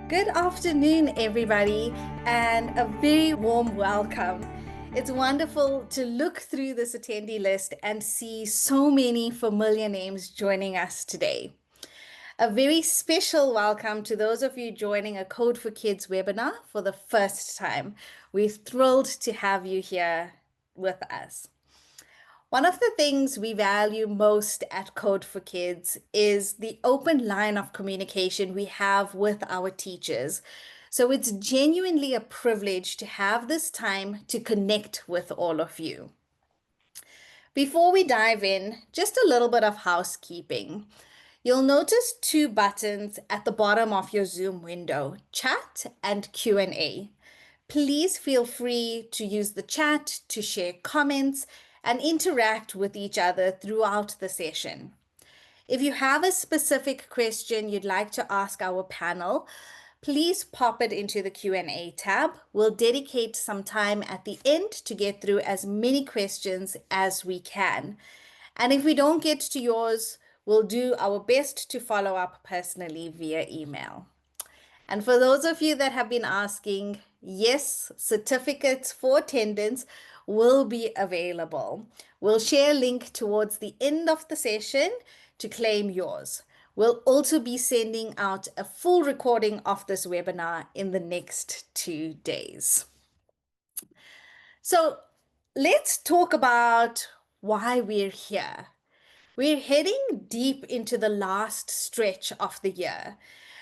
Good afternoon, everybody, and a very warm welcome. It's wonderful to look through this attendee list and see so many familiar names joining us today. A very special welcome to those of you joining a Code for Kids webinar for the first time. We're thrilled to have you here with us. One of the things we value most at Code for Kids is the open line of communication we have with our teachers. So it's genuinely a privilege to have this time to connect with all of you. Before we dive in, just a little bit of housekeeping. You'll notice two buttons at the bottom of your Zoom window, Chat and Q&A. Please feel free to use the chat to share comments and interact with each other throughout the session. If you have a specific question you'd like to ask our panel, please pop it into the Q&A tab. We'll dedicate some time at the end to get through as many questions as we can. And if we don't get to yours, we'll do our best to follow up personally via email. And for those of you that have been asking, yes, certificates for attendance will be available. We'll share a link towards the end of the session to claim yours. We'll also be sending out a full recording of this webinar in the next 2 days. So let's talk about why we're here. We're heading deep into the last stretch of the year,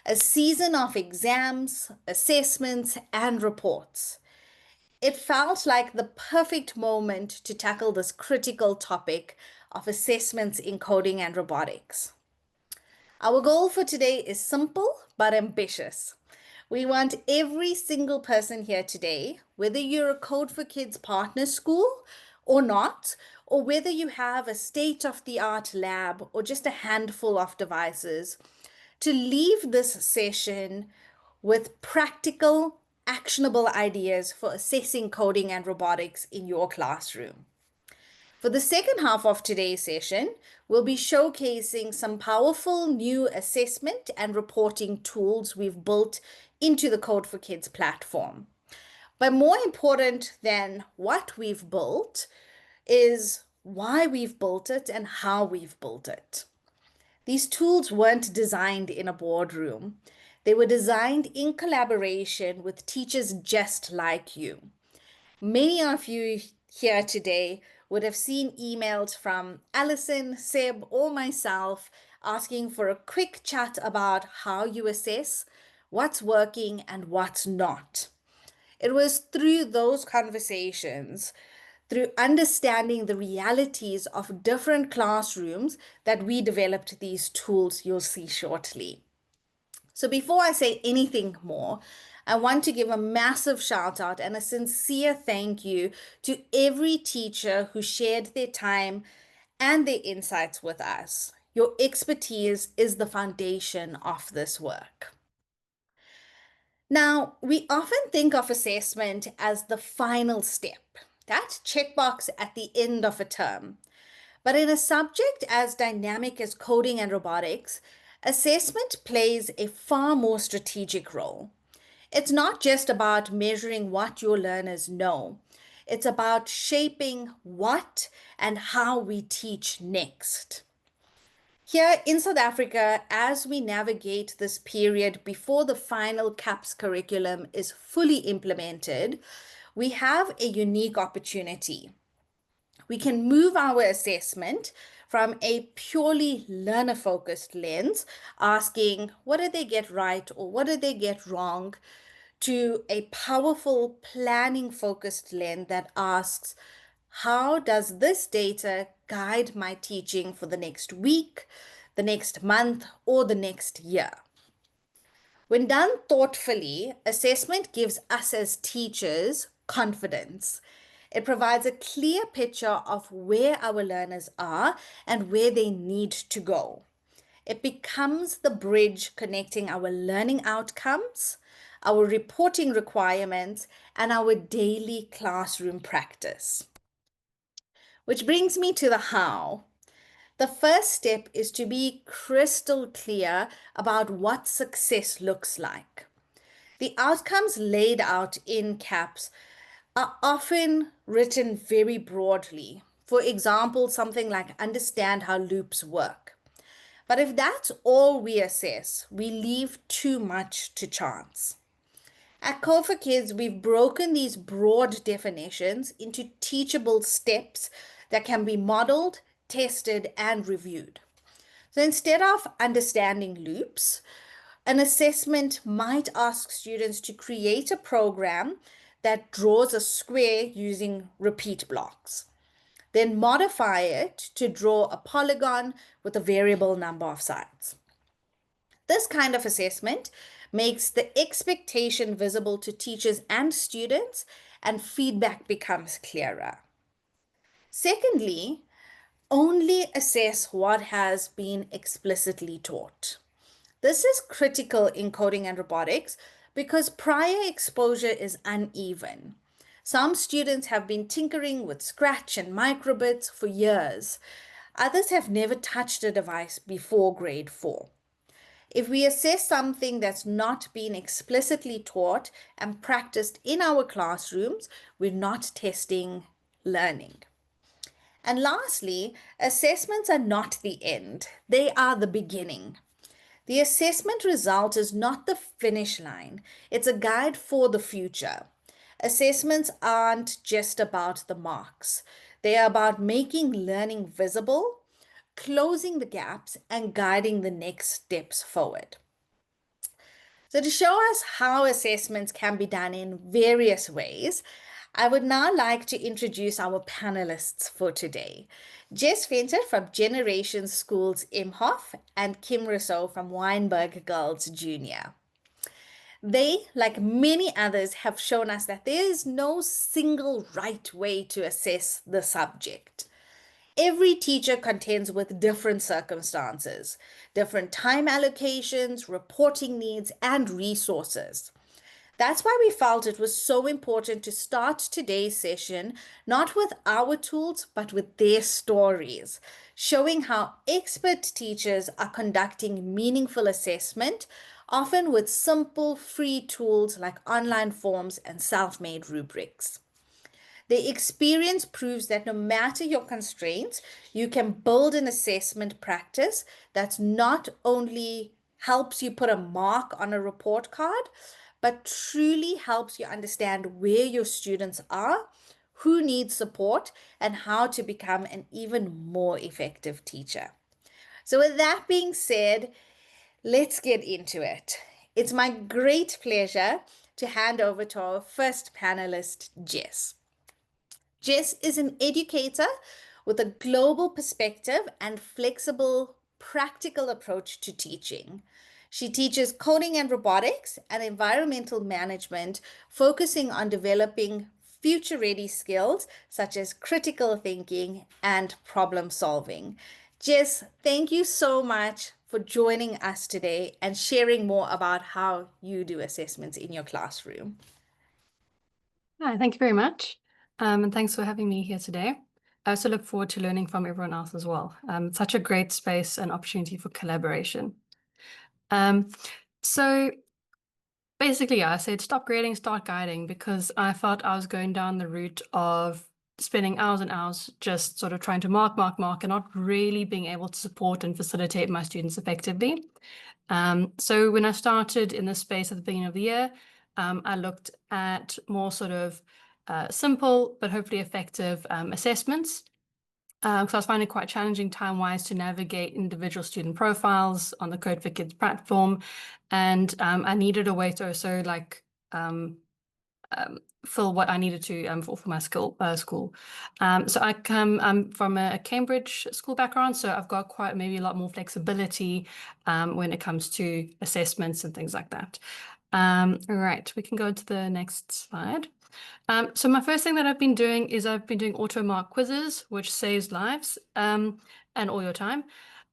a season of exams, assessments, and reports. It felt like the perfect moment to tackle this critical topic of assessments in coding and robotics. Our goal for today is simple but ambitious. We want every single person here today, whether you're a Code for Kids partner school or not, or whether you have a state-of-the-art lab or just a handful of devices, to leave this session with practical, actionable ideas for assessing coding and robotics in your classroom. For the second half of today's session, we'll be showcasing some powerful new assessment and reporting tools we've built into the Code for Kids platform. But more important than what we've built is why we've built it and how we've built it. These tools weren't designed in a boardroom. They were designed in collaboration with teachers just like you. Many of you here today would have seen emails from Alison, Seb, or myself asking for a quick chat about how you assess, what's working, and what's not. It was through those conversations, through understanding the realities of different classrooms, that we developed these tools you'll see shortly. So before I say anything more, I want to give a massive shout out and a sincere thank you to every teacher who shared their time and their insights with us. Your expertise is the foundation of this work. Now, we often think of assessment as the final step, that checkbox at the end of a term. But in a subject as dynamic as coding and robotics, assessment plays a far more strategic role. It's not just about measuring what your learners know. It's about shaping what and how we teach next. Here in South Africa, as we navigate this period before the final CAPS curriculum is fully implemented, we have a unique opportunity. We can move our assessment from a purely learner-focused lens, asking what did they get right or what did they get wrong, to a powerful planning-focused lens that asks, how does this data guide my teaching for the next week, the next month, or the next year? When done thoughtfully, assessment gives us as teachers confidence. It provides a clear picture of where our learners are and where they need to go. It becomes the bridge connecting our learning outcomes, our reporting requirements, and our daily classroom practice. Which brings me to the how. The first step is to be crystal clear about what success looks like. The outcomes laid out in CAPS are often written very broadly. For example, something like understand how loops work. But if that's all we assess, we leave too much to chance. At Code for Kids, we've broken these broad definitions into teachable steps that can be modeled, tested, and reviewed. So instead of understanding loops, an assessment might ask students to create a program that draws a square using repeat blocks, then modify it to draw a polygon with a variable number of sides. This kind of assessment makes the expectation visible to teachers and students, and feedback becomes clearer. Secondly, only assess what has been explicitly taught. This is critical in coding and robotics because prior exposure is uneven. Some students have been tinkering with Scratch and microbits for years. Others have never touched a device before grade 4. If we assess something that's not been explicitly taught and practiced in our classrooms, we're not testing learning. And lastly, assessments are not the end, they are the beginning. The assessment result is not the finish line, it's a guide for the future. Assessments aren't just about the marks, they are about making learning visible, closing the gaps, and guiding the next steps forward. So, to show us how assessments can be done in various ways, I would now like to introduce our panelists for today. Jess Fenter from Generation Schools Imhoff and Kim Rousseau from Weinberg Girls Junior. They, like many others, have shown us that there is no single right way to assess the subject. Every teacher contends with different circumstances, different time allocations, reporting needs, and resources. That's why we felt it was so important to start today's session not with our tools, but with their stories, showing how expert teachers are conducting meaningful assessment, often with simple, free tools like online forms and self made rubrics. The experience proves that no matter your constraints, you can build an assessment practice that's not only helps you put a mark on a report card, but truly helps you understand where your students are, who needs support, and how to become an even more effective teacher. So, with that being said, let's get into it. It's my great pleasure to hand over to our first panelist, Jess. Jess is an educator with a global perspective and flexible, practical approach to teaching. She teaches coding and robotics and environmental management, focusing on developing future ready skills such as critical thinking and problem solving. Jess, thank you so much for joining us today and sharing more about how you do assessments in your classroom. Hi, thank you very much. And thanks for having me here today. I also look forward to learning from everyone else as well. Such a great space and opportunity for collaboration. So basically, I said stop grading, start guiding, because I felt I was going down the route of spending hours and hours just sort of trying to mark, and not really being able to support and facilitate my students effectively. So when I started in this space at the beginning of the year, I looked at more sort of simple but hopefully effective assessments. Because I was finding it quite challenging time-wise to navigate individual student profiles on the Code for Kids platform. And I needed a way to also like fill what I needed to for my school. So I come from a Cambridge school background, so I've got quite maybe a lot more flexibility when it comes to assessments and things like that. All right, we can go to the next slide. So my first thing that I've been doing is I've been doing auto mark quizzes, which saves lives and all your time.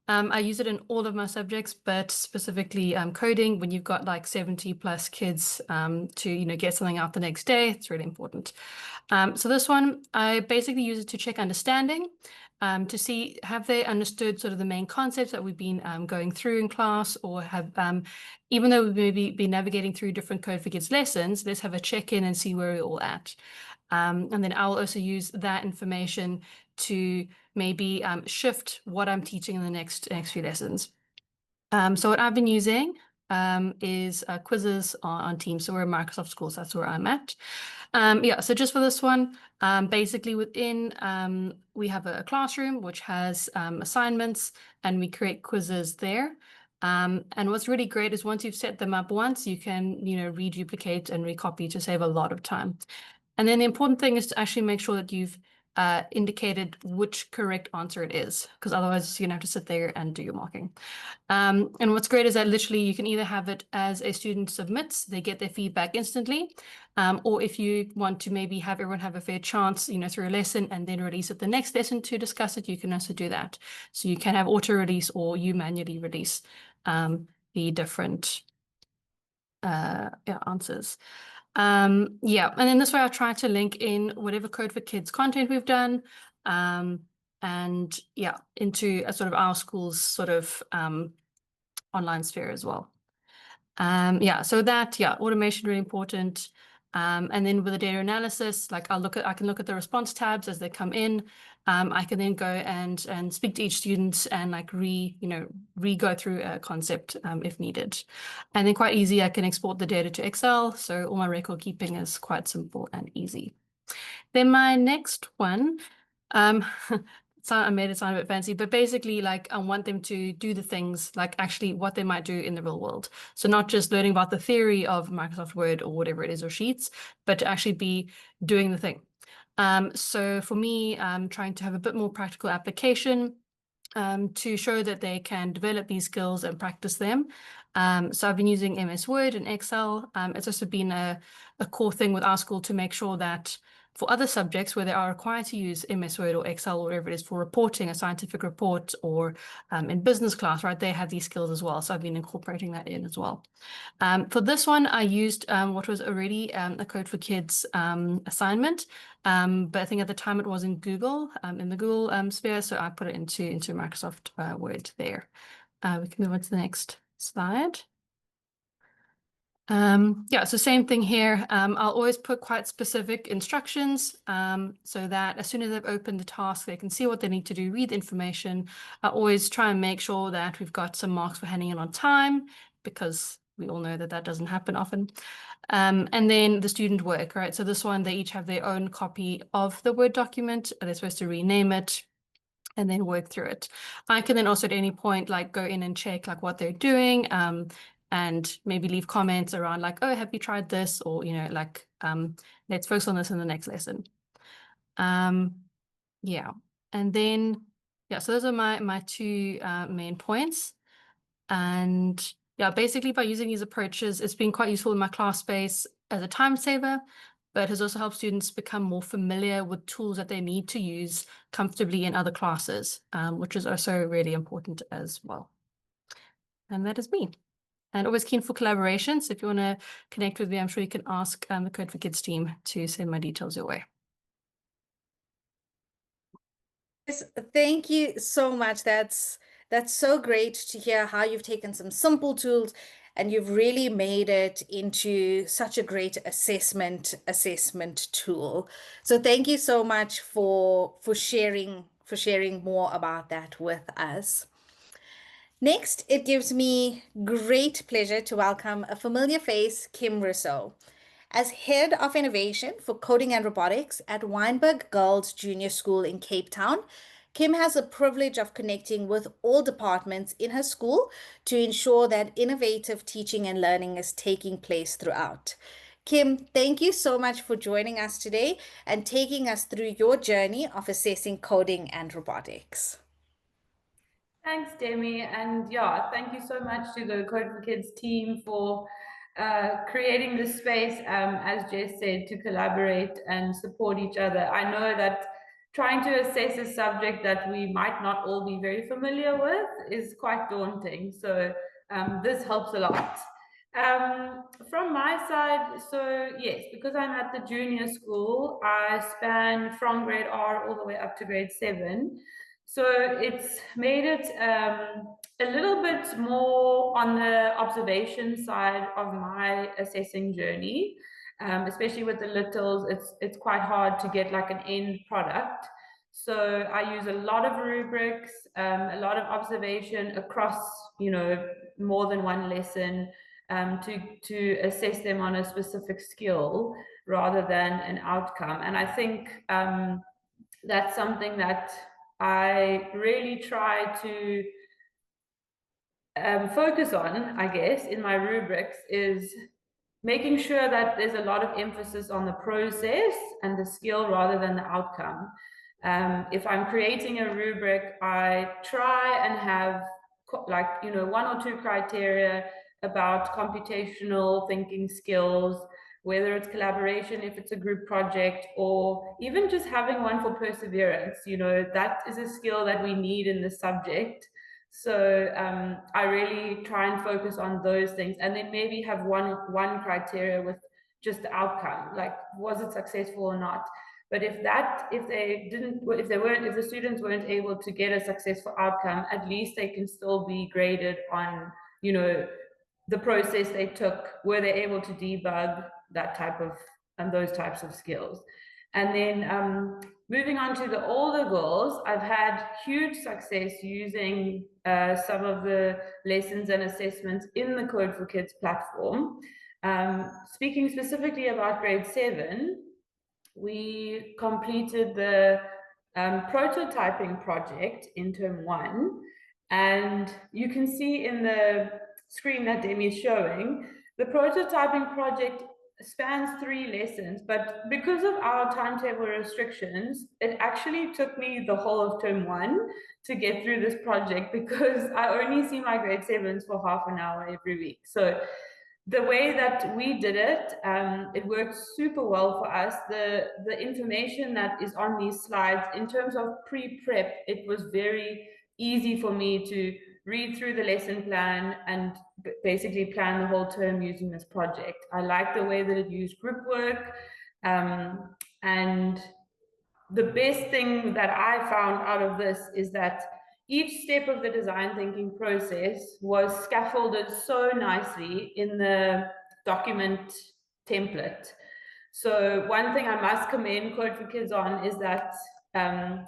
I use it in all of my subjects, but specifically coding, when you've got like 70 plus kids to get something out the next day, it's really important. So this one, I basically use it to check understanding. to see have they understood sort of the main concepts that we've been going through in class, or have even though we've maybe been navigating through different Code for Kids lessons, let's have a check-in and see where we're all at. And then I'll also use that information to maybe shift what I'm teaching in the next few lessons. So what I've been using is quizzes on Teams. So we're Microsoft Schools. That's where I'm at. Yeah, so just for this one, basically within, we have a classroom which has assignments, and we create quizzes there. And what's really great is once you've set them up once, you can, reduplicate and recopy to save a lot of time. And then the important thing is to actually make sure that you've indicated which correct answer it is, because otherwise you're gonna have to sit there and do your marking. And what's great is that literally you can either have it as a student submits, they get their feedback instantly, or if you want to maybe have everyone have a fair chance, through a lesson and then release it the next lesson to discuss it, you can also do that. So you can have auto release or you manually release the different answers. Yeah, and then this way I try to link in whatever Code for Kids content we've done, and yeah, into a sort of our school's sort of online sphere as well. Yeah, so that, yeah, automation really important. And then with the data analysis, like I can look at the response tabs as they come in. I can then go and speak to each student and like re-go through a concept if needed. And then quite easy, I can export the data to Excel. So all my record keeping is quite simple and easy. Then my next one, um, I made it sound a bit fancy, but basically, like, I want them to do the things like actually what they might do in the real world. So not just learning about the theory of Microsoft Word or whatever it is, or Sheets, but to actually be doing the thing. So for me, I'm trying to have a bit more practical application to show that they can develop these skills and practice them. So I've been using MS Word and Excel. It's also been a core thing with our school to make sure that for other subjects where they are required to use MS Word or Excel or whatever it is for reporting a scientific report, or in business class, right, they have these skills as well. So I've been incorporating that in as well. For this one, I used what was already a Code for Kids assignment, but I think at the time it was in Google, in the Google sphere, so I put it into Microsoft Word there. We can move on to the next slide. Yeah, so same thing here. I'll always put quite specific instructions so that as soon as they've opened the task, they can see what they need to do, read the information. I always try and make sure that we've got some marks for handing in on time, because we all know that that doesn't happen often. And then the student work, right? So this one, they each have their own copy of the Word document. They're supposed to rename it and then work through it. I can then also at any point like go in and check like what they're doing, and maybe leave comments around like, oh, have you tried this? Or, like, let's focus on this in the next lesson. Yeah. And then, yeah, so those are my two main points. And yeah, basically by using these approaches, it's been quite useful in my class space as a time saver, but has also helped students become more familiar with tools that they need to use comfortably in other classes, which is also really important as well. And that is me. And always keen for collaboration. So if you want to connect with me, I'm sure you can ask the Code for Kids team to send my details your way. Yes, thank you so much. That's so great to hear how you've taken some simple tools and you've really made it into such a great assessment tool. So thank you so much for sharing more about that with us. Next, it gives me great pleasure to welcome a familiar face, Kim Rousseau. As Head of Innovation for Coding and Robotics at Weinberg Girls Junior School in Cape Town, Kim has the privilege of connecting with all departments in her school to ensure that innovative teaching and learning is taking place throughout. Kim, thank you so much for joining us today and taking us through your journey of assessing coding and robotics. Thanks, Demi. And yeah, thank you so much to the Code for Kids team for creating this space, as Jess said, to collaborate and support each other. I know that trying to assess a subject that we might not all be very familiar with is quite daunting. So this helps a lot. From my side, so yes, because I'm at the junior school, I span from grade R all the way up to grade 7. So it's made it a little bit more on the observation side of my assessing journey, especially with the littles. It's quite hard to get like an end product. So I use a lot of rubrics, a lot of observation across, more than one lesson, to assess them on a specific skill rather than an outcome. And I think that's something that I really try to focus on, I guess, in my rubrics, is making sure that there's a lot of emphasis on the process and the skill rather than the outcome. If I'm creating a rubric, I try and have one or two criteria about computational thinking skills, whether it's collaboration, if it's a group project, or even just having one for perseverance. That is a skill that we need in the subject. So I really try and focus on those things, and then maybe have one criteria with just the outcome, like was it successful or not. But if the students weren't able to get a successful outcome, at least they can still be graded on, the process they took. Were they able to debug that type of and those types of skills? And then moving on to the older girls, I've had huge success using some of the lessons and assessments in the Code for Kids platform. Speaking specifically about grade 7, we completed the prototyping project in term 1. And you can see in the screen that Demi is showing, the prototyping project spans 3 lessons, but because of our timetable restrictions, it actually took me the whole of term 1 to get through this project, because I only see my grade 7s for half an hour every week. So the way that we did it, it worked super well for us. The information that is on these slides, in terms of pre-prep, it was very easy for me to read through the lesson plan and basically plan the whole term using this project. I like the way that it used group work, and the best thing that I found out of this is that each step of the design thinking process was scaffolded so nicely in the document template. So one thing I must commend Code for Kids on is that,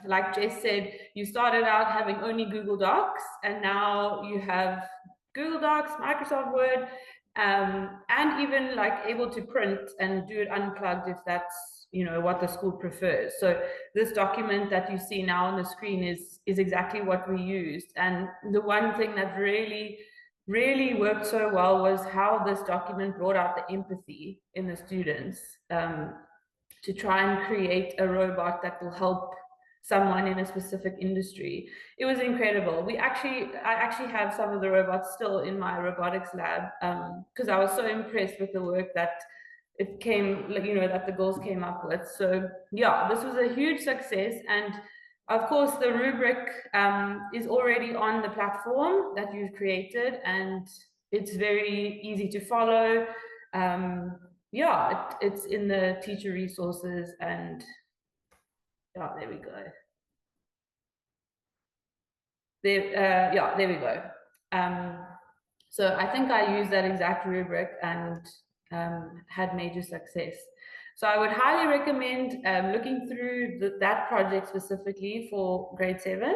like Jess said, you started out having only Google Docs, and now you have Google Docs, Microsoft Word, and even like able to print and do it unplugged if that's what the school prefers. So this document that you see now on the screen is exactly what we used. And the one thing that really worked so well was how this document brought out the empathy in the students, to try and create a robot that will help someone in a specific industry. It was incredible. I actually have some of the robots still in my robotics lab, because I was so impressed with the work that that the girls came up with. So yeah, this was a huge success. And of course, the rubric is already on the platform that you've created, and it's very easy to follow. It's in the teacher resources, and yeah, there we go. There we go. So I think I used that exact rubric and had major success. So I would highly recommend looking through that project specifically for grade 7.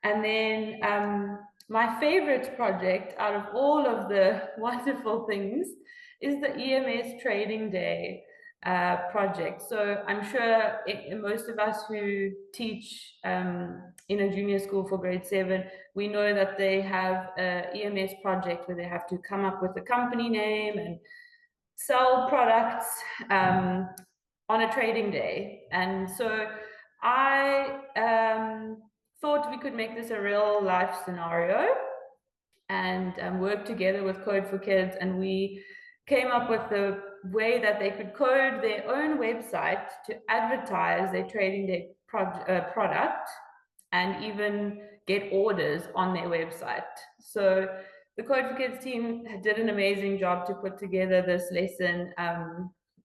And then my favorite project out of all of the wonderful things is the EMS Trading Day project. So I'm sure most of us who teach in a junior school for grade 7, we know that they have a EMS project where they have to come up with a company name and sell products on a trading day. And so I thought we could make this a real life scenario and work together with Code for Kids, and we came up with the way that they could code their own website to advertise their trading day product and even get orders on their website. So the Code for Kids team did an amazing job to put together this lesson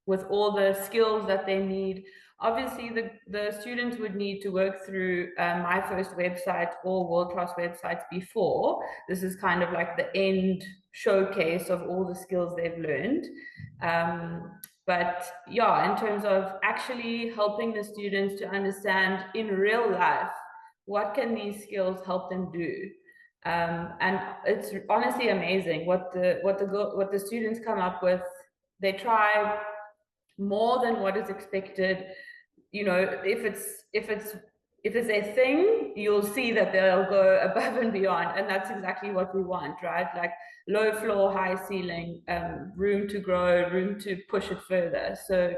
with all the skills that they need. Obviously, the students would need to work through My First website or world class websites before. This is kind of like the end showcase of all the skills they've learned. But yeah, in terms of actually helping the students to understand in real life, what can these skills help them do? And it's honestly amazing what the students come up with. They try more than what is expected. You know, if it's a thing, you'll see that they'll go above and beyond, and that's exactly what we want, right? Like low floor, high ceiling, room to grow, room to push it further. So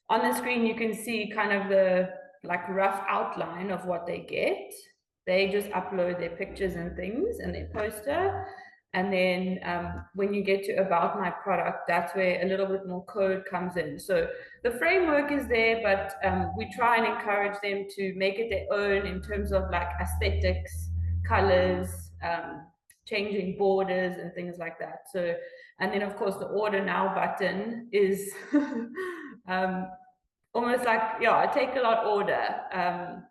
on the screen, you can see kind of the like rough outline of what they get. They just upload their pictures and things and their poster. And then when you get to about my product, that's where a little bit more code comes in. So the framework is there, but we try and encourage them to make it their own in terms of like aesthetics, colors, changing borders and things like that. So, and then of course the order now button is almost like, yeah, a take a lot order.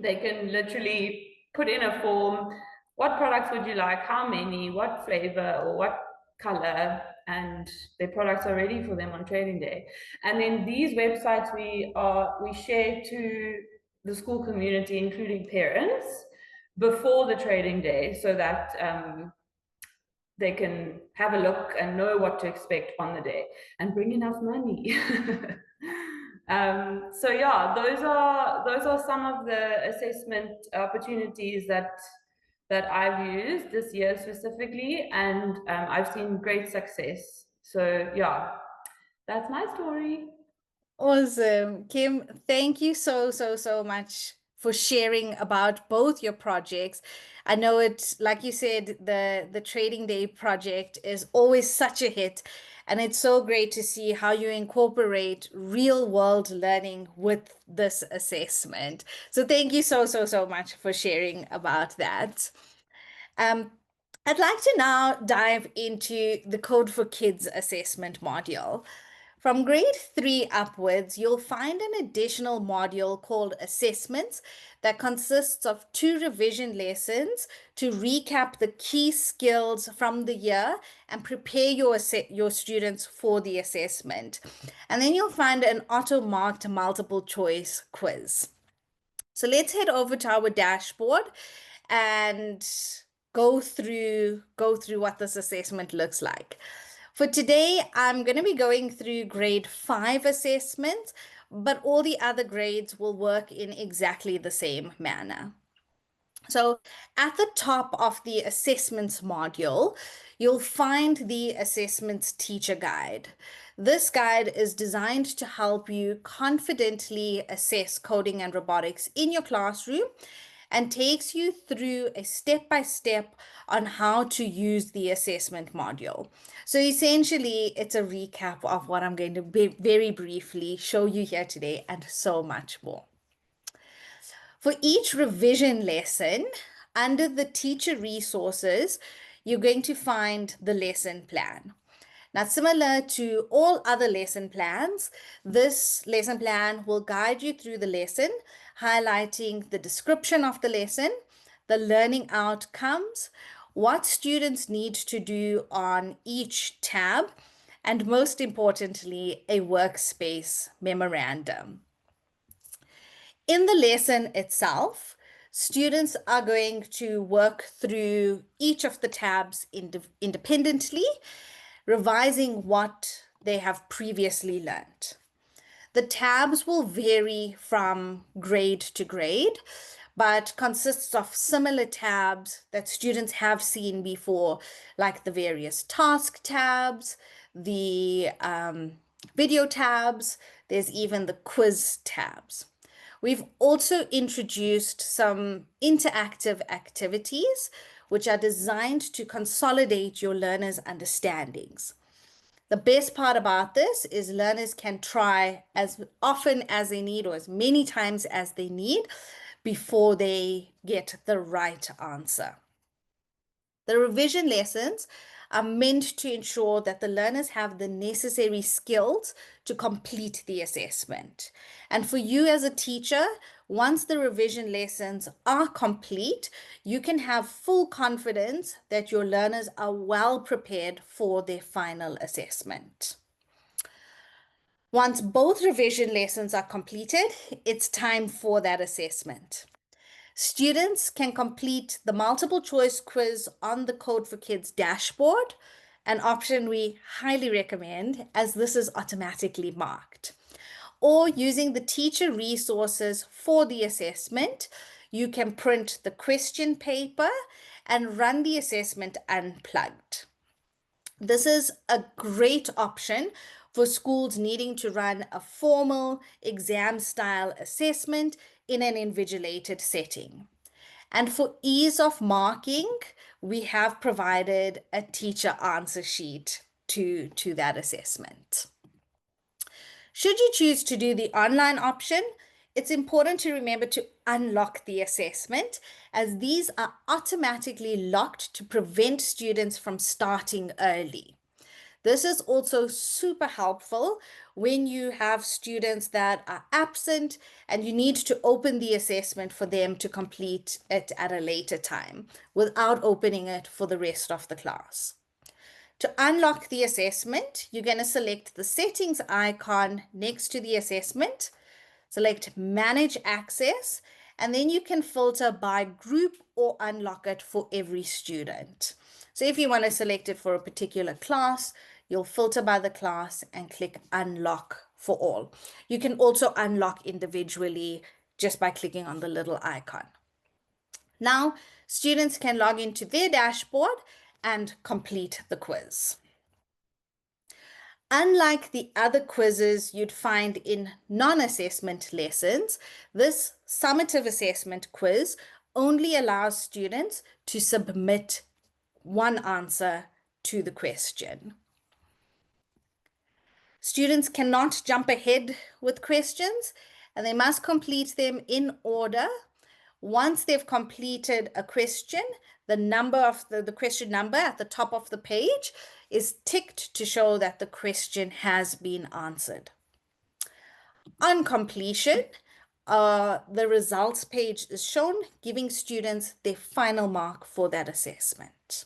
They can literally put in a form, what products would you like, how many, what flavor or what color, and their products are ready for them on trading day. And then these websites we share to the school community, including parents, before the trading day, so that they can have a look and know what to expect on the day and bring enough money. So yeah, those are some of the assessment opportunities that I've used this year specifically, and I've seen great success. So yeah, that's my story. Awesome. Kim, thank you so much for sharing about both your projects. I know it, like you said, the Trading Day project is always such a hit, and it's so great to see how you incorporate real world learning with this assessment. So thank you so much for sharing about that. Um, I'd like to now dive into the Code for Kids assessment module. From grade 3 upwards, you'll find an additional module called Assessments that consists of 2 revision lessons to recap the key skills from the year and prepare your students for the assessment. And then you'll find an auto-marked multiple choice quiz. So let's head over to our dashboard and go through what this assessment looks like. For today, I'm going to be going through grade 5 assessments, but all the other grades will work in exactly the same manner. So at the top of the assessments module, you'll find the assessments teacher guide. This guide is designed to help you confidently assess coding and robotics in your classroom and takes you through a step-by-step on how to use the assessment module. So essentially, it's a recap of what I'm going to very briefly show you here today and so much more. For each revision lesson, under the teacher resources, you're going to find the lesson plan. Now, similar to all other lesson plans, this lesson plan will guide you through the lesson, highlighting the description of the lesson, the learning outcomes, what students need to do on each tab, and most importantly, a workspace memorandum. In the lesson itself, students are going to work through each of the tabs independently, revising what they have previously learned. The tabs will vary from grade to grade, but consists of similar tabs that students have seen before, like the various task tabs, the video tabs, there's even the quiz tabs. We've also introduced some interactive activities which are designed to consolidate your learners' understandings. The best part about this is learners can try as often as they need or as many times as they need before they get the right answer. The revision lessons are meant to ensure that the learners have the necessary skills to complete the assessment. And for you as a teacher, once the revision lessons are complete, you can have full confidence that your learners are well prepared for their final assessment. Once both revision lessons are completed, it's time for that assessment. Students can complete the multiple choice quiz on the Code for Kids dashboard, an option we highly recommend as this is automatically marked. Or using the teacher resources for the assessment, you can print the question paper and run the assessment unplugged. This is a great option for schools needing to run a formal exam style assessment in an invigilated setting. And for ease of marking, we have provided a teacher answer sheet to that assessment. Should you choose to do the online option, it's important to remember to unlock the assessment as these are automatically locked to prevent students from starting early. This is also super helpful when you have students that are absent and you need to open the assessment for them to complete it at a later time without opening it for the rest of the class. To unlock the assessment, you're going to select the settings icon next to the assessment, select Manage Access, and then you can filter by group or unlock it for every student. So if you want to select it for a particular class, you'll filter by the class and click Unlock for all. You can also unlock individually just by clicking on the little icon. Now, students can log into their dashboard and complete the quiz. Unlike the other quizzes you'd find in non-assessment lessons, this summative assessment quiz only allows students to submit one answer to the question. Students cannot jump ahead with questions and they must complete them in order. Once they've completed a question, the number of the question number at the top of the page is ticked to show that the question has been answered. On completion, the results page is shown, giving students their final mark for that assessment.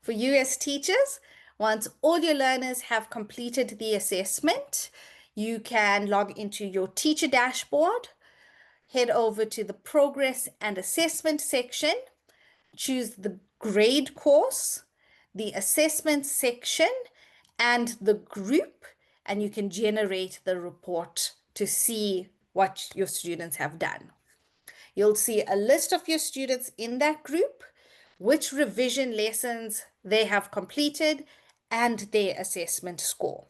For you as teachers, once all your learners have completed the assessment, you can log into your teacher dashboard, head over to the progress and assessment section, choose the grade course, the assessment section, and the group, and you can generate the report to see what your students have done. You'll see a list of your students in that group, which revision lessons they have completed, and their assessment score.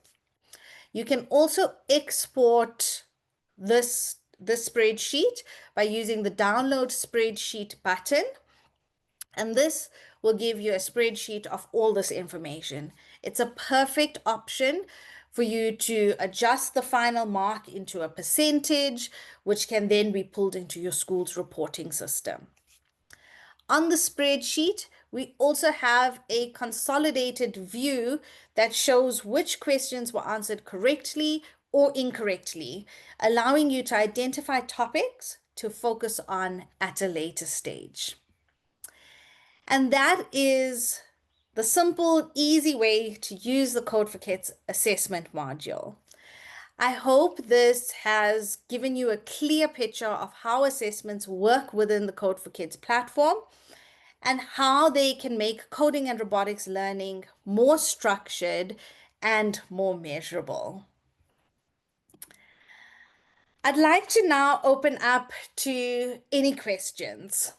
You can also export this spreadsheet by using the download spreadsheet button. And this will give you a spreadsheet of all this information. It's a perfect option for you to adjust the final mark into a percentage, which can then be pulled into your school's reporting system. On the spreadsheet, we also have a consolidated view that shows which questions were answered correctly or incorrectly, allowing you to identify topics to focus on at a later stage. And that is the simple, easy way to use the Code for Kids assessment module. I hope this has given you a clear picture of how assessments work within the Code for Kids platform and how they can make coding and robotics learning more structured and more measurable. I'd like to now open up to any questions.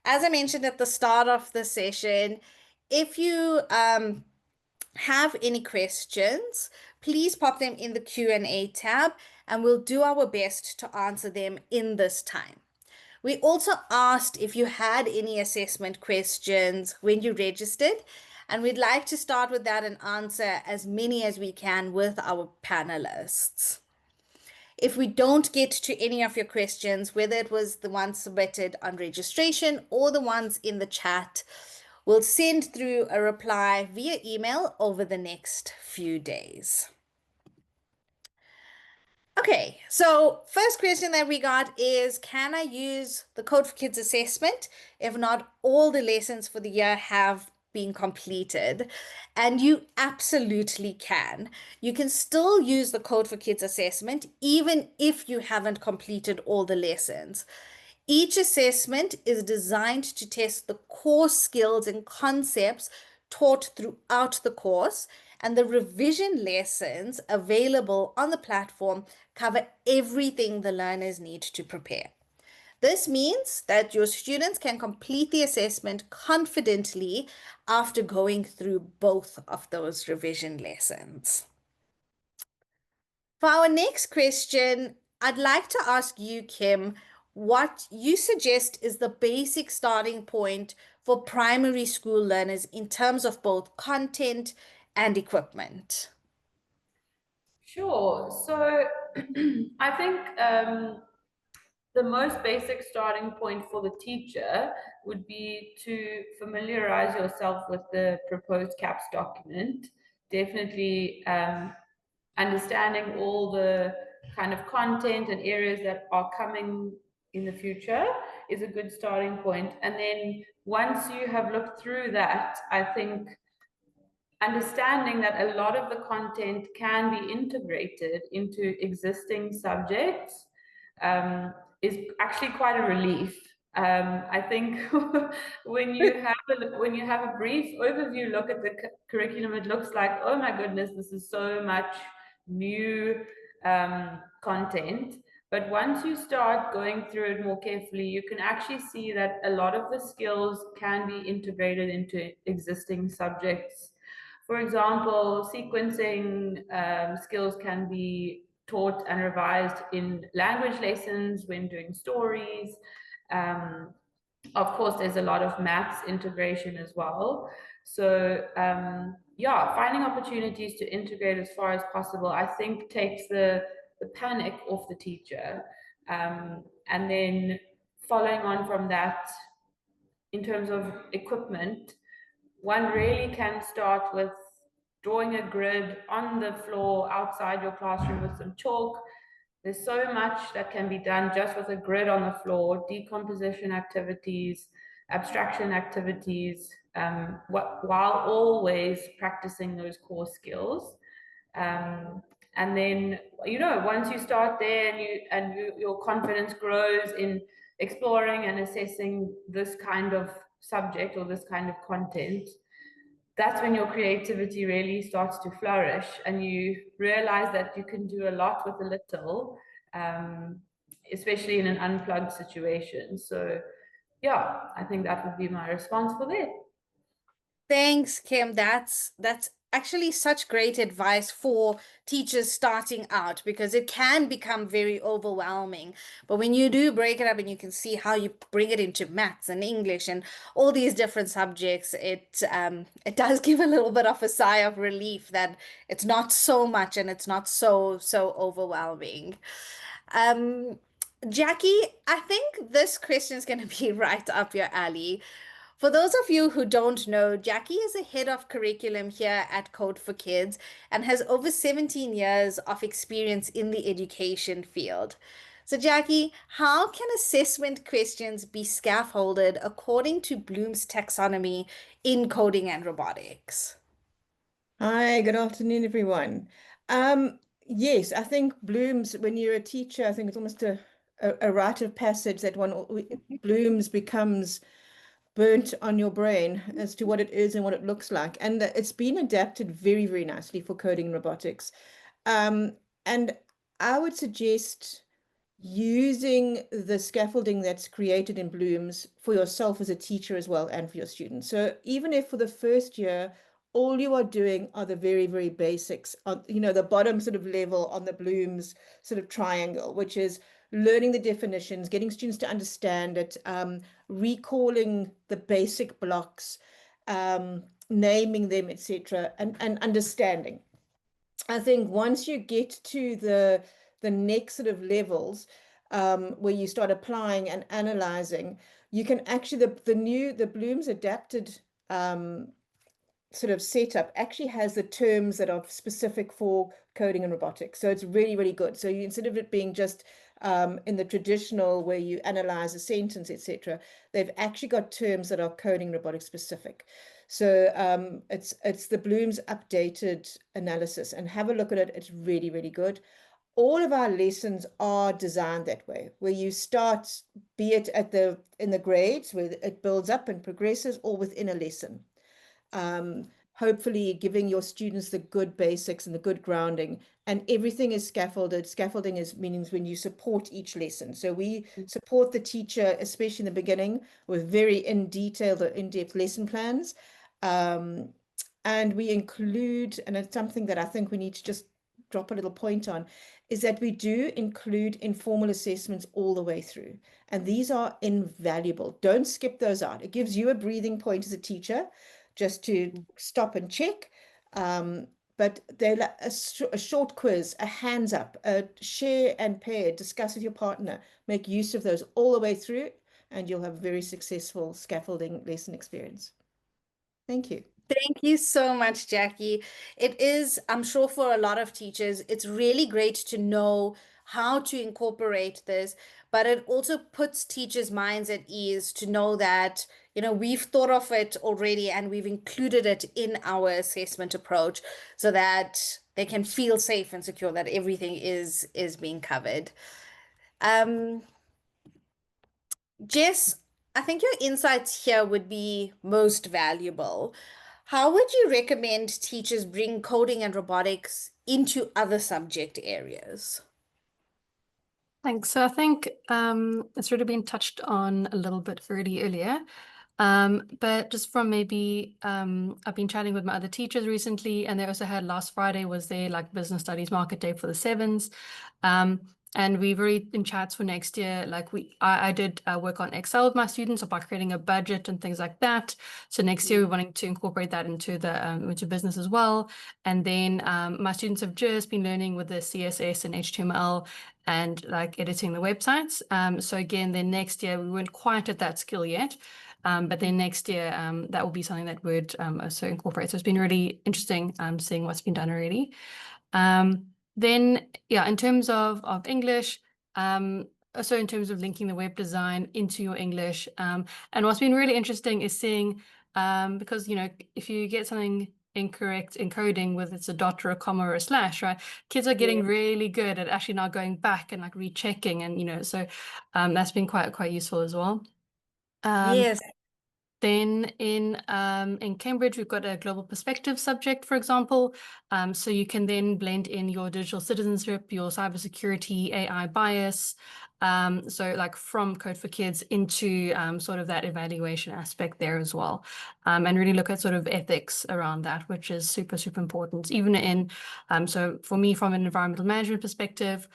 As I mentioned at the start of the session, if you have any questions, please pop them in the Q&A tab and we'll do our best to answer them in this time. We also asked if you had any assessment questions when you registered, and we'd like to start with that and answer as many as we can with our panelists. If we don't get to any of your questions, whether it was the ones submitted on registration or the ones in the chat, We'll send through a reply via email over the next few days. Okay, so first question that we got is, can I use the Code for Kids assessment if not all the lessons for the year have been completed? And you absolutely can. You can still use the Code for Kids assessment even if you haven't completed all the lessons. Each assessment is designed to test the core skills and concepts taught throughout the course, and the revision lessons available on the platform cover everything the learners need to prepare. This means that your students can complete the assessment confidently after going through both of those revision lessons. For our next question, I'd like to ask you, Kim, what you suggest is the basic starting point for primary school learners in terms of both content and equipment. Sure. So I think the most basic starting point for the teacher would be to familiarize yourself with the proposed CAPS document. Definitely understanding all the kind of content and areas that are coming in the future is a good starting point. And then once you have looked through that, I think understanding that a lot of the content can be integrated into existing subjects is actually quite a relief. I think when you have a brief overview look at the curriculum, it looks like, oh my goodness, this is so much new content. But once you start going through it more carefully, you can actually see that a lot of the skills can be integrated into existing subjects. For example, sequencing skills can be taught and revised in language lessons when doing stories. Of course, there's a lot of maths integration as well. So yeah, finding opportunities to integrate as far as possible, I think takes the panic off the teacher. And then following on from that, in terms of equipment, one really can start with drawing a grid on the floor outside your classroom with some chalk. There's so much that can be done just with a grid on the floor, decomposition activities, abstraction activities, while always practicing those core skills. And then, once you start there and your confidence grows in exploring and assessing this kind of subject or this kind of content, that's when your creativity really starts to flourish and you realize that you can do a lot with a little, especially in an unplugged situation. So yeah, I think that would be my response for that. Thanks, Kim. That's actually such great advice for teachers starting out because it can become very overwhelming. But when you do break it up and you can see how you bring it into maths and English and all these different subjects, it does give a little bit of a sigh of relief that it's not so much and it's not so overwhelming. Um, Jackie, I think this question is going to be right up your alley. For those of you who don't know, Jackie is a head of curriculum here at Code for Kids and has over 17 years of experience in the education field. So, Jackie, how can assessment questions be scaffolded according to Bloom's taxonomy in coding and robotics? Hi, good afternoon, everyone. Yes, I think Bloom's, when you're a teacher, I think it's almost a rite of passage that Bloom's becomes burnt on your brain as to what it is and what it looks like. And it's been adapted very, very nicely for coding and robotics. And I would suggest using the scaffolding that's created in Bloom's for yourself as a teacher as well and for your students. So even if for the first year, all you are doing are the very, very basics on, the bottom sort of level on the Bloom's sort of triangle, which is learning the definitions, getting students to understand it, recalling the basic blocks, naming them, etc., and understanding. I think once you get to the next sort of levels, where you start applying and analyzing, you can actually the Bloom's adapted sort of setup actually has the terms that are specific for coding and robotics. So it's really, really good. So instead of it being just in the traditional where you analyze a sentence, etc., they've actually got terms that are coding robotics specific. So it's the Bloom's updated analysis, and have a look at it. It's really, really good. All of our lessons are designed that way, where you start, be it in the grades where it builds up and progresses, or within a lesson. Hopefully giving your students the good basics and the good grounding, and everything is scaffolded. Scaffolding is means when you support each lesson. So we support the teacher, especially in the beginning, with very in-detailed or in-depth lesson plans. And we include, and it's something that I think we need to just drop a little point on, is that we do include informal assessments all the way through. And these are invaluable. Don't skip those out. It gives you a breathing point as a teacher just to stop and check. But they're a short quiz, a hands up, a share and pair, discuss with your partner, make use of those all the way through, and you'll have a very successful scaffolding lesson experience. Thank you. Thank you so much, Jackie. It is, I'm sure for a lot of teachers, it's really great to know how to incorporate this, but it also puts teachers' minds at ease to know that, we've thought of it already and we've included it in our assessment approach so that they can feel safe and secure that everything is being covered. Um, Jess, I think your insights here would be most valuable. How would you recommend teachers bring coding and robotics into other subject areas? Thanks. So I think it's already been touched on a little bit earlier. But just from maybe I've been chatting with my other teachers recently, and they also had last Friday was their like business studies market day for the sevens. And we've already in chats for next year, like I did work on Excel with my students about creating a budget and things like that. So next year we're wanting to incorporate that into the into business as well. And then my students have just been learning with the CSS and HTML and like editing the websites. So again, then next year we weren't quite at that skill yet. But then next year, that will be something that would also incorporate. So it's been really interesting seeing what's been done already. Then, yeah, in terms of English, also in terms of linking the web design into your English. And what's been really interesting is seeing, because, if you get something incorrect in coding, whether it's a dot or a comma or a slash, right? Kids are getting really good at actually now going back and like rechecking, and so that's been quite useful as well. Yes, Then in Cambridge, we've got a global perspective subject, for example. So you can then blend in your digital citizenship, your cybersecurity, AI bias. So like from Code for Kids into sort of that evaluation aspect there as well. And really look at sort of ethics around that, which is super, super important. Even so for me, from an environmental management perspective,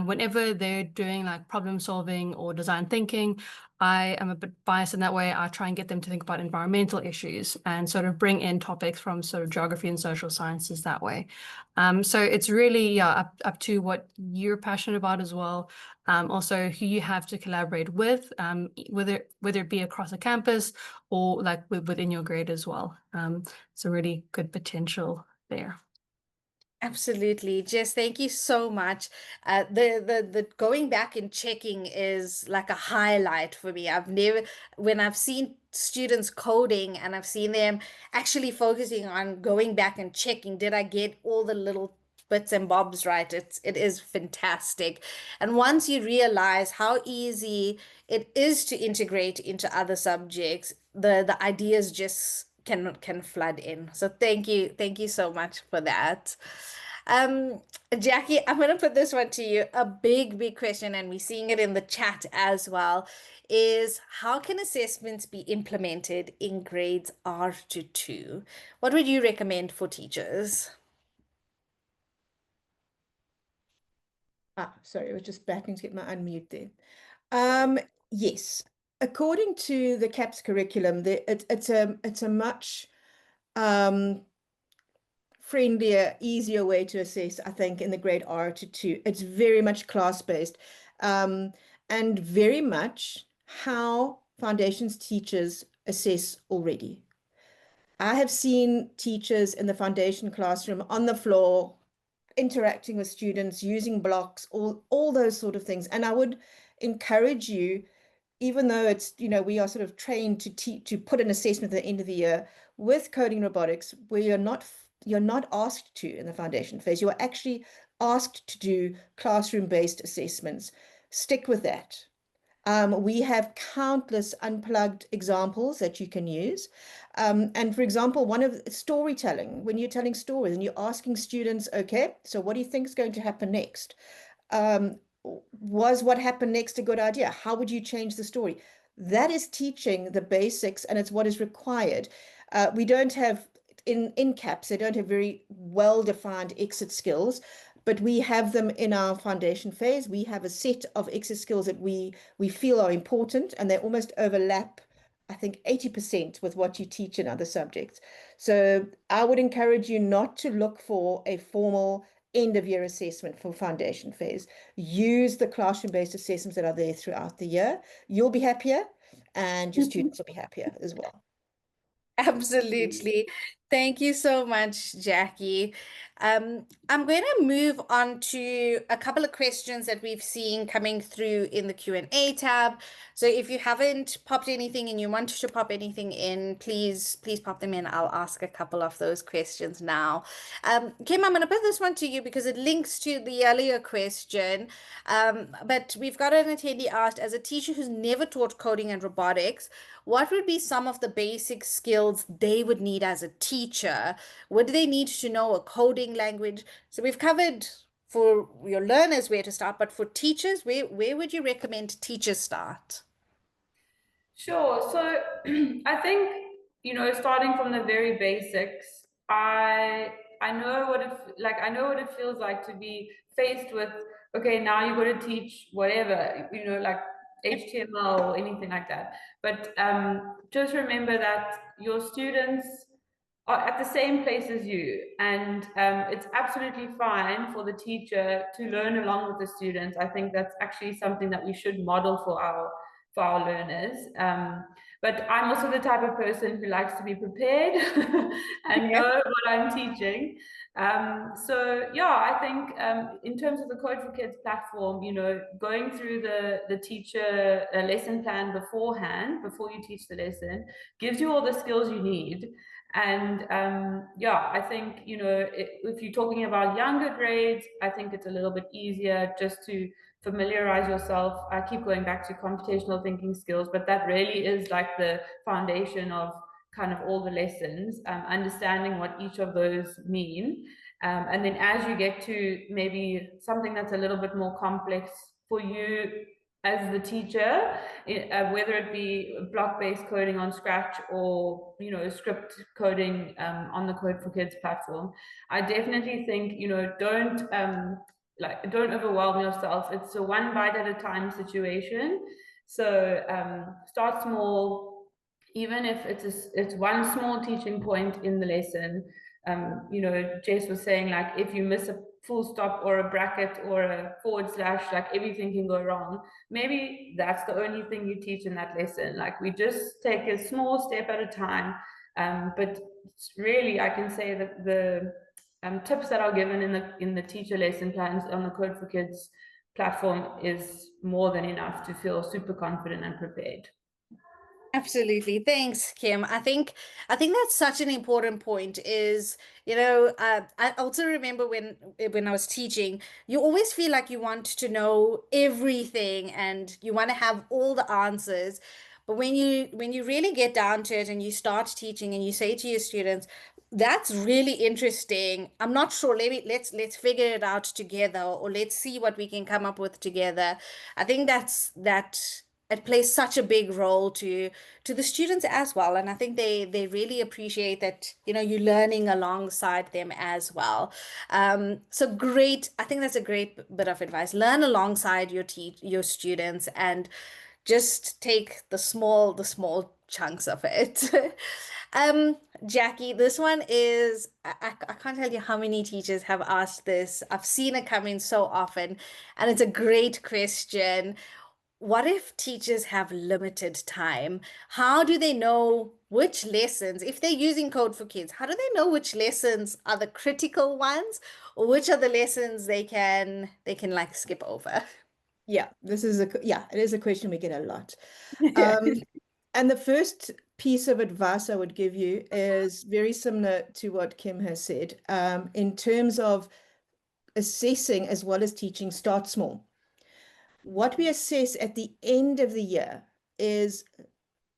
whenever they're doing like problem solving or design thinking, I am a bit biased in that way. I try and get them to think about environmental issues and sort of bring in topics from sort of geography and social sciences that way. So it's really up to what you're passionate about as well. Also who you have to collaborate with, whether it be across a campus or like within your grade as well. So really good potential there. absolutely. Jess, thank you so much. The going back and checking is like a highlight for me. When I've seen students coding and I've seen them actually focusing on going back and checking, did I get all the little bits and bobs right? It is fantastic. And once you realize how easy it is to integrate into other subjects, the ideas just can flood in. So thank you so much for that. Um, Jackie, I'm gonna put this one to you. A big question, and we're seeing it in the chat as well, is how can assessments be implemented in grades R to 2? What would you recommend for teachers? Sorry, I was just backing to get my unmute there. Yes, according to the CAPS curriculum, it's a much friendlier, easier way to assess, I think, in the grade R to 2. It's very much class-based, and very much how foundations teachers assess already. I have seen teachers in the foundation classroom on the floor interacting with students, using blocks, all those sort of things. And I would encourage you, even though it's, we are sort of trained to teach, to put an assessment at the end of the year with coding robotics, where you're not asked to in the foundation phase. You are actually asked to do classroom-based assessments. Stick with that. We have countless unplugged examples that you can use. And for example, one of storytelling, when you're telling stories and you're asking students, okay, so what do you think is going to happen next? Um, was what happened next a good idea? How would you change the story? That is teaching the basics, and it's what is required. We don't have in CAPS, they don't have very well-defined exit skills, but we have them in our foundation phase. We have a set of exit skills that we feel are important, and they almost overlap, I think, 80% with what you teach in other subjects. So I would encourage you not to look for a formal end of year assessment for foundation phase. Use the classroom-based assessments that are there throughout the year. You'll be happier and your students will be happier as well. Absolutely. Thank you so much, Jackie. I'm going to move on to a couple of questions that we've seen coming through in the Q&A tab. So if you haven't popped anything and you want to pop anything in, please pop them in. I'll ask a couple of those questions now. Kim, I'm going to put this one to you because it links to the earlier question. But we've got an attendee asked, as a teacher who's never taught coding and robotics, what would be some of the basic skills they would need as a teacher? Would they need to know a coding language? So we've covered for your learners where to start, but for teachers, where would you recommend teachers start? Sure. So I think, starting from the very basics, I know what I know what it feels like to be faced with, okay, now you got to teach whatever, like HTML or anything like that. But just remember that your students are at the same place as you, and it's absolutely fine for the teacher to learn along with the students. I think that's actually something that we should model for our learners. But I'm also the type of person who likes to be prepared and know what I'm teaching. So yeah, I think in terms of the Code for Kids platform, going through the teacher lesson plan beforehand, before you teach the lesson, gives you all the skills you need. And yeah, I think, if you're talking about younger grades, I think it's a little bit easier just to familiarize yourself. I keep going back to computational thinking skills, but that really is like the foundation of kind of all the lessons, understanding what each of those mean. And then as you get to maybe something that's a little bit more complex for you as the teacher, whether it be block-based coding on Scratch or script coding on the Code for Kids platform, I definitely think don't overwhelm yourself. It's a one bite at a time situation. So start small, even if it's one small teaching point in the lesson. Jess was saying, like, if you miss a full stop or a bracket or a forward slash, like, everything can go wrong. Maybe that's the only thing you teach in that lesson. Like, we just take a small step at a time. But really, I can say that the tips that are given in the teacher lesson plans on the Code for Kids platform is more than enough to feel super confident and prepared. Absolutely. Thanks, Kim. I think that's such an important point is, I also remember when I was teaching, you always feel like you want to know everything and you want to have all the answers. But when you really get down to it and you start teaching and you say to your students, that's really interesting. I'm not sure. Let's figure it out together, or let's see what we can come up with together. I think that it plays such a big role to the students as well, and I think they really appreciate that you're learning alongside them as well. So great. I think that's a great bit of advice. Learn alongside your students and just take the small chunks of it. um Jackie, this one is I can't tell you how many teachers have asked this. I've seen it come in so often, and it's a great question. what if teachers have limited time? How do they know which lessons, if they're using Code for Kids, how do they know which lessons are the critical ones or which are the lessons they can like skip over? Yeah, it is a question we get a lot. Yeah. Um, and the first piece of advice I would give you is very similar to what Kim has said. In terms of assessing as well as teaching, start small. What we assess at the end of the year is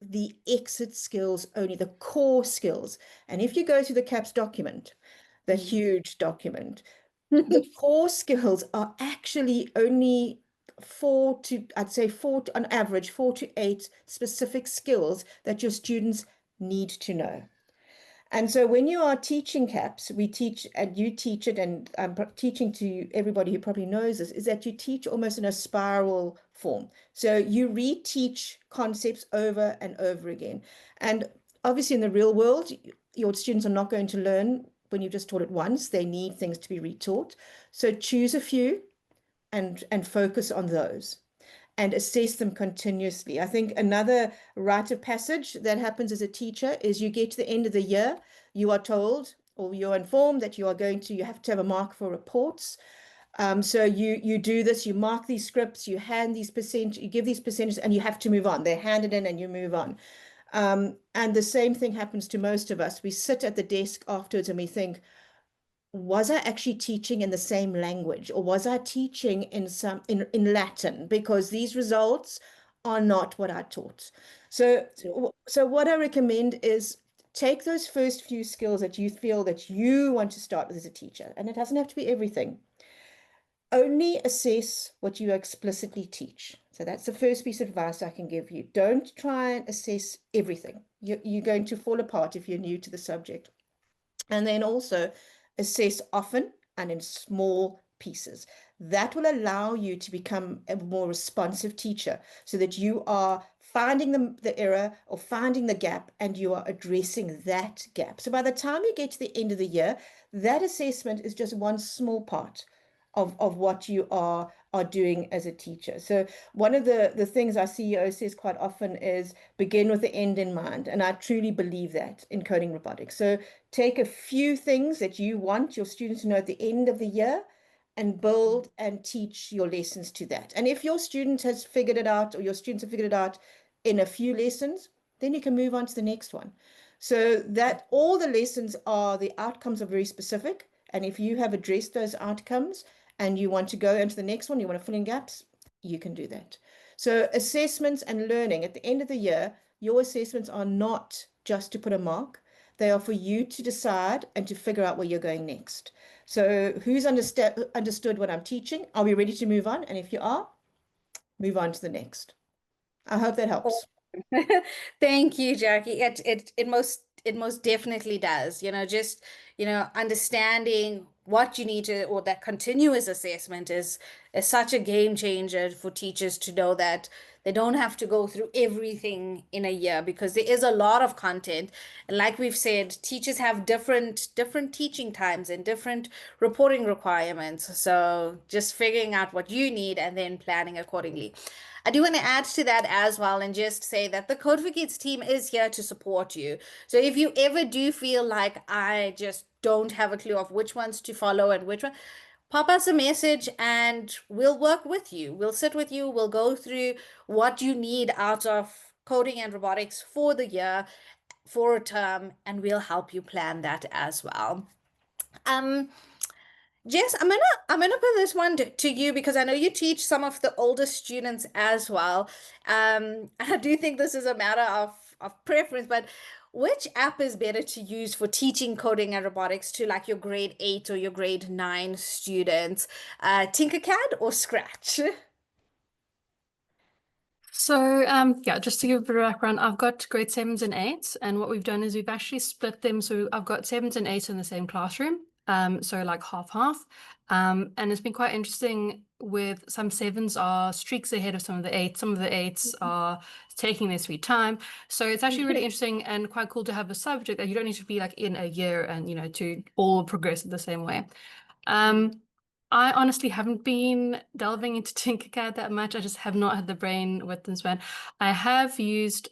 the exit skills only, the core skills. And if you go through the CAPS document, the huge document, the core skills are actually only I'd say on average, 4 to 8 specific skills that your students need to know. And so when you are teaching CAPS, we teach and you teach it, and I'm teaching to everybody who probably knows this, is that you teach almost in a spiral form. So you reteach concepts over and over again. And obviously in the real world, your students are not going to learn when you've just taught it once. They need things to be retaught. So choose a few and focus on those and assess them continuously. I think another rite of passage that happens as a teacher is you get to the end of the year, you are told or you're informed that you have to have a mark for reports. So you do this, you mark these scripts, you hand these you give these percentages, and you have to move on. They're handed in and you move on. And the same thing happens to most of us. We sit at the desk afterwards and we think, was I actually teaching in the same language, or was I teaching in Latin? Because these results are not what I taught. So what I recommend is take those first few skills that you feel that you want to start with as a teacher, and it doesn't have to be everything. Only assess what you explicitly teach. So that's the first piece of advice I can give you. Don't try and assess everything. You're going to fall apart if you're new to the subject. And then also assess often and in small pieces. That will allow you to become a more responsive teacher so that you are finding the error or finding the gap and you are addressing that gap. So by the time you get to the end of the year, that assessment is just one small part of what you are doing as a teacher. So one of the things our CEO says quite often is begin with the end in mind. And I truly believe that in coding robotics. So take a few things that you want your students to know at the end of the year and build and teach your lessons to that. And if your student has figured it out or your students have figured it out in a few lessons, then you can move on to the next one. So that all the lessons the outcomes are very specific. And if you have addressed those outcomes and you want to go into the next one, you want to fill in gaps, you can do that. So assessments and learning at the end of the year, your assessments are not just to put a mark. They are for you to decide and to figure out where you're going next. So who's understood what I'm teaching? Are we ready to move on? And if you are, move on to the next. I hope that helps. Thank you, Jackie. It most definitely does. Just understanding what you need to, or that continuous assessment is such a game changer for teachers to know that they don't have to go through everything in a year because there is a lot of content. And like we've said, teachers have different teaching times and different reporting requirements. So just figuring out what you need and then planning accordingly. I do want to add to that as well and just say that the Code for Kids team is here to support you. So if you ever do feel like I just don't have a clue of which ones to follow and which one, pop us a message and we'll work with you. We'll sit with you. We'll go through what you need out of coding and robotics for the year, for a term, and we'll help you plan that as well. Um, Jess, I'm gonna put this one to you because I know you teach some of the older students as well. I do think this is a matter of preference, but which app is better to use for teaching coding and robotics to like your grade 8 or your grade 9 students? Tinkercad or Scratch? So, yeah, just to give a bit of background, I've got grade 7s and 8s, and what we've done is we've actually split them. So I've got 7s and 8s in the same classroom, so like half half. And it's been quite interesting with some 7s are streaks ahead of some of the 8s. Some of the 8s are taking their sweet time. So it's actually really interesting and quite cool to have a subject that you don't need to be like in a year and, to all progress the same way. I honestly haven't been delving into Tinkercad that much. I just have not had the brain width and span. I have used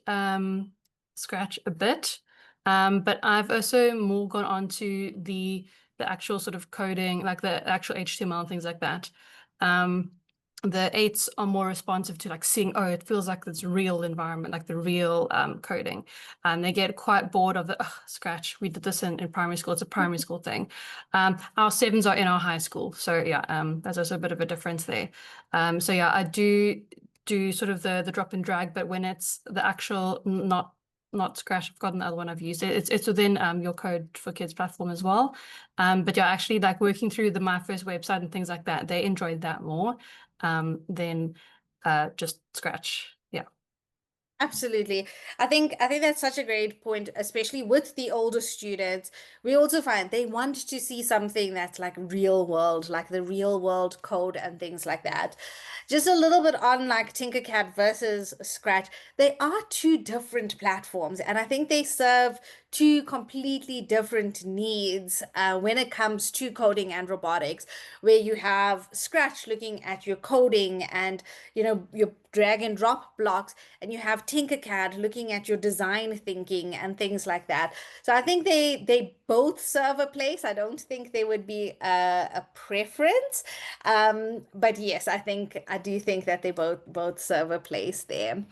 Scratch a bit, but I've also more gone on to the actual sort of coding, like the actual HTML and things like that. The eights are more responsive to like seeing, oh, it feels like this real environment, like the real coding. And they get quite bored of the Scratch. We did this in primary school. It's a primary school thing. Our sevens are in our high school, so yeah, there's also a bit of a difference there. So yeah, I do sort of the drop and drag, but when it's the actual not Scratch, I've forgotten the other one I've used. It's within your Code for Kids platform as well. But yeah, actually like working through the My First website and things like that, they enjoyed that more than just Scratch. Yeah. Absolutely. I think that's such a great point, especially with the older students. We also find they want to see something that's like real world, like the real world code and things like that. Just a little bit on like Tinkercad versus Scratch. They are two different platforms, and I think they serve two completely different needs when it comes to coding and robotics, where you have Scratch looking at your coding and your drag and drop blocks, and you have Tinkercad looking at your design thinking and things like that. So I think they both serve a place. I don't think they would be a preference, but yes, I do think that they both serve a place there.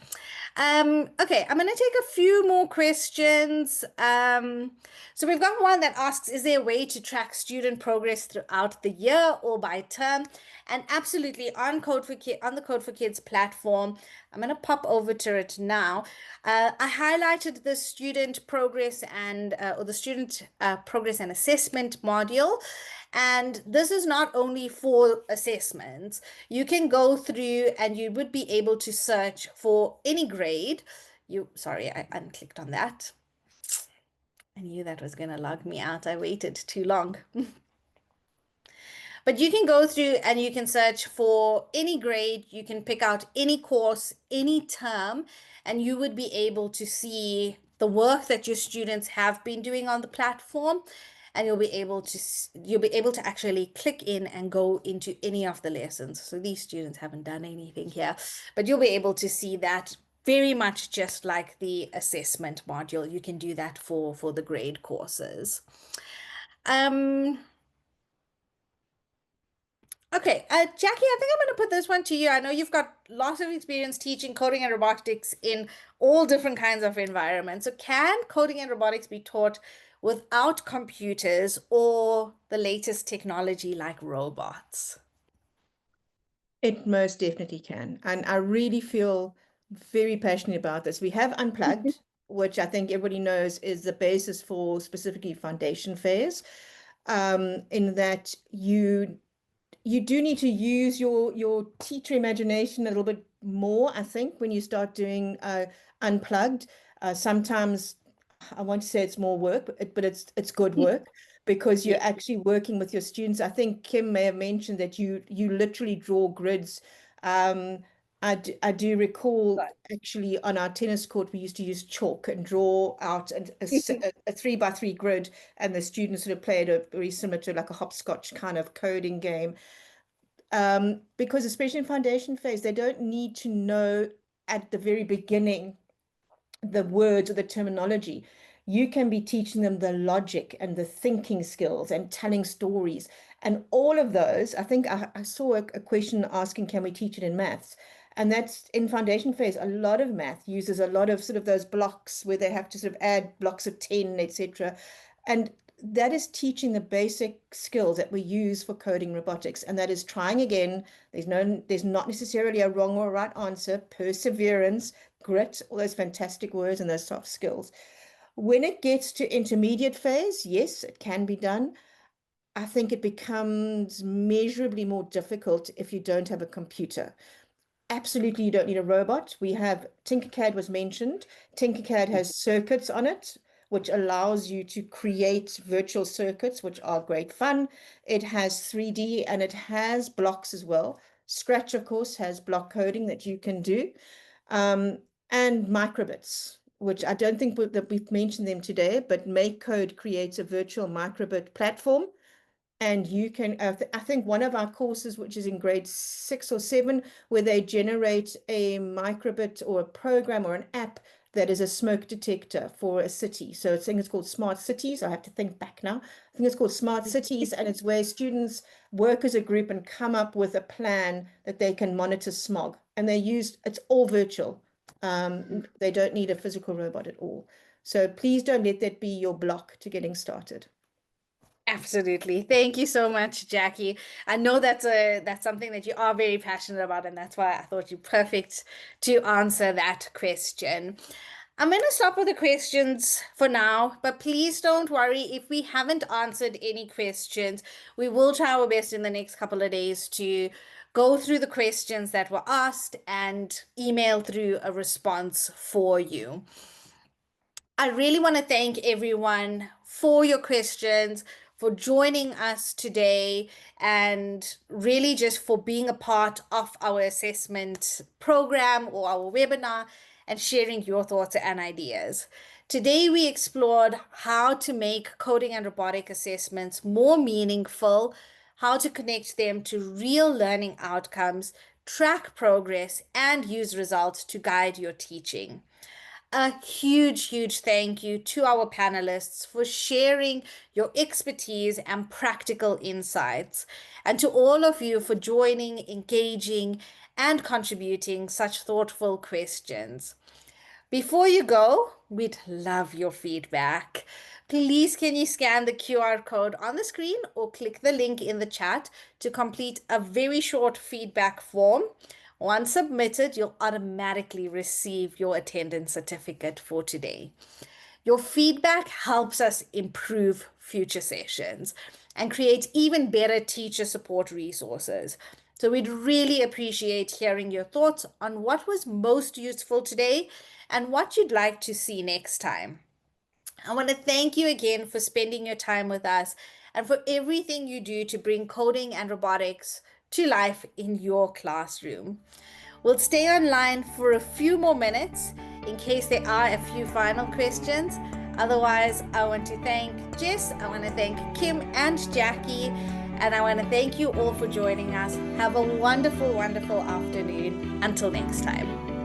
Okay, I'm going to take a few more questions. So we've got one that asks, is there a way to track student progress throughout the year or by term? And absolutely, on the Code for Kids platform, I'm going to pop over to it now. I highlighted the student progress and or the student progress and assessment module. And this is not only for assessments. You can go through and you would be able to search for any grade. Sorry, I unclicked on that. I knew that was going to log me out. I waited too long. But you can go through and you can search for any grade, you can pick out any course, any term, and you would be able to see the work that your students have been doing on the platform. And you'll be able to actually click in and go into any of the lessons. So these students haven't done anything here, but you'll be able to see that very much just like the assessment module. You can do that for the grade courses. Um, Okay, Jackie, I think I'm going to put this one to you. I know you've got lots of experience teaching coding and robotics in all different kinds of environments. So, can coding and robotics be taught without computers or the latest technology like robots? It most definitely can. And I really feel very passionate about this. We have Unplugged, which I think everybody knows is the basis for specifically foundation phase, in that you do need to use your teacher imagination a little bit more, I think, when you start doing Unplugged. Sometimes I want to say it's more work, but it's good work because Yeah. you're actually working with your students. I think Kim may have mentioned that you literally draw grids. Um, I do recall Right. actually on our tennis court, we used to use chalk and draw out a 3 by 3 grid, and the students sort of played a very similar to like a hopscotch kind of coding game. Because especially in foundation phase, they don't need to know at the very beginning the words or the terminology. You can be teaching them the logic and the thinking skills and telling stories. And all of those, I think I saw a question asking, can we teach it in maths? And that's in foundation phase. A lot of math uses a lot of sort of those blocks where they have to sort of add blocks of 10, etc. And that is teaching the basic skills that we use for coding robotics. And that is trying again. There's not necessarily a wrong or right answer, perseverance, grit, all those fantastic words and those soft skills. When it gets to intermediate phase, yes, it can be done. I think it becomes measurably more difficult if you don't have a computer. Absolutely, you don't need a robot. We have Tinkercad was mentioned. Tinkercad has circuits on it, which allows you to create virtual circuits, which are great fun. It has 3D and it has blocks as well. Scratch, of course, has block coding that you can do, um, and microbits, which I don't think that we've mentioned them today, but Make Code creates a virtual microbit platform And you can, I think one of our courses, which is in grade 6 or 7, where they generate a microbit or a program or an app that is a smoke detector for a city. So I think it's called Smart Cities. I have to think back now. I think it's called Smart Cities, and it's where students work as a group and come up with a plan that they can monitor smog. And it's all virtual. They don't need a physical robot at all. So please don't let that be your block to getting started. Absolutely. Thank you so much, Jackie. I know that's something that you are very passionate about, and that's why I thought you perfect to answer that question. I'm going to stop with the questions for now, but please don't worry if we haven't answered any questions. We will try our best in the next couple of days to go through the questions that were asked and email through a response for you. I really want to thank everyone for your questions, for joining us today, and really just for being a part of our assessment program or our webinar and sharing your thoughts and ideas. Today, we explored how to make coding and robotic assessments more meaningful, how to connect them to real learning outcomes, track progress, and use results to guide your teaching. A huge, huge thank you to our panelists for sharing your expertise and practical insights, and to all of you for joining, engaging, and contributing such thoughtful questions. Before you go, we'd love your feedback. Please can you scan the QR code on the screen or click the link in the chat to complete a very short feedback form. Once submitted, you'll automatically receive your attendance certificate for today. Your feedback helps us improve future sessions and create even better teacher support resources. So we'd really appreciate hearing your thoughts on what was most useful today and what you'd like to see next time. I want to thank you again for spending your time with us and for everything you do to bring coding and robotics to life in your classroom. We'll stay online for a few more minutes in case there are a few final questions. Otherwise, I want to thank Jess, I want to thank Kim and Jackie, and I want to thank you all for joining us. Have a wonderful, wonderful afternoon. Until next time.